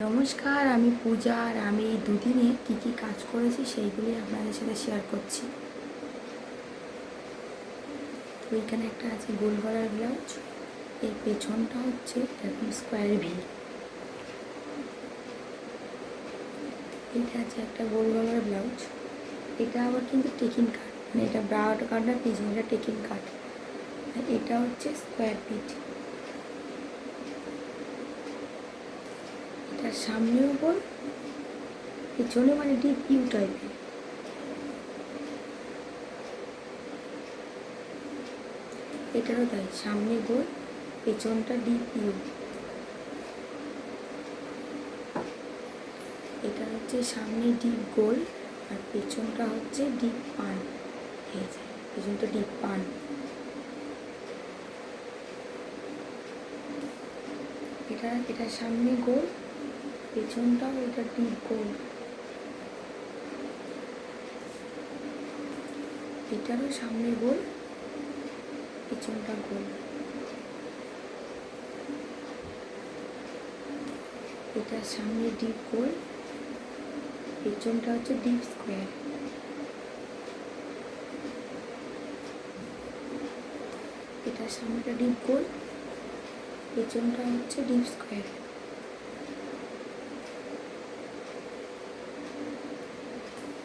নমস্কার, আমি পূজা। আর আমি এই দুদিনে কী কী কাজ করেছি সেইগুলি আপনাদের সাথে শেয়ার করছি। তো এইখানে একটা আছে গোল গলার ব্লাউজ। এর পেছনটা হচ্ছে এরকম স্কোয়ার ভি। এটা আছে একটা গোল গলার ব্লাউজ। এটা আবার কিন্তু টেকিং কাট, মানে এটা ব্রাউড কাট না, পিছনে এটা টেকিং কাট। আর এটা হচ্ছে স্কোয়ার পিট। এটার সামনেও গোল, পেছনে মানে ডিপ ইউ টাইপের। এটারও তাই, সামনে গোল, পেছনটা ডিপ ইউ। এটা হচ্ছে সামনে ডিপ গোল আর পেছনটা হচ্ছে ডিপ পান। এই যে পেছনটা ডিপ পান। এটা সামনে গোল, পেছনটাও এটা ডিপ গোল। এটারও সামনে গোল, পেছনটা গোল। এটার সামনে ডিপ গোল, পেছনটা হচ্ছে ডিপ স্কোয়ার। এটার সামনেটা ডিপ গোল, পেছনটা হচ্ছে ডিপ স্কোয়ার।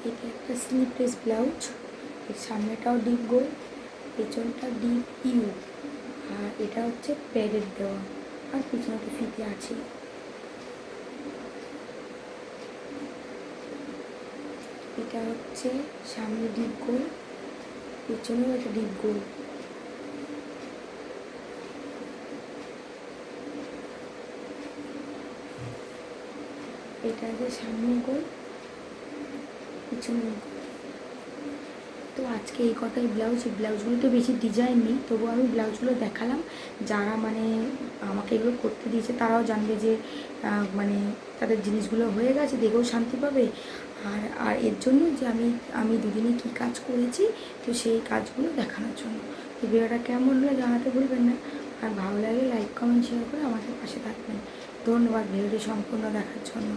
এটা একটা স্লিভলেস ব্লাউজ। এর সামনেটাও ডিপ গোল, পেছনটা ডিপ ইউ। আর এটা হচ্ছে প্যাডেড দেওয়া, আর পিছনে তো ফিতে আছে। এটা হচ্ছে সামনে ডিপ গোল, পেছনেও একটা ডিপ গোল। এটা যে সামনে গোল, পিছনে গোল। তো আজকে এই কটাই ব্লাউজ। এই ব্লাউজগুলোতে বেশি ডিজাইন নেই, তবু আমি ব্লাউজগুলো দেখালাম। যারা মানে আমাকে এগুলো করতে দিয়েছে তারাও জানবে যে মানে তাদের জিনিসগুলো হয়ে গেছে, দেখেও শান্তি পাবে। আর আর এর জন্য যে আমি দুদিনে কী কাজ করেছি, তো সেই কাজগুলো দেখানোর জন্য। তো ভিডিওটা কেমন হলো জানাতে ভুলবেন না। আর ভালো লাগলে লাইক কমেন্ট শেয়ার করে আমাদের পাশে থাকবেন। ধন্যবাদ ভিডিওটি সম্পূর্ণ দেখার জন্য।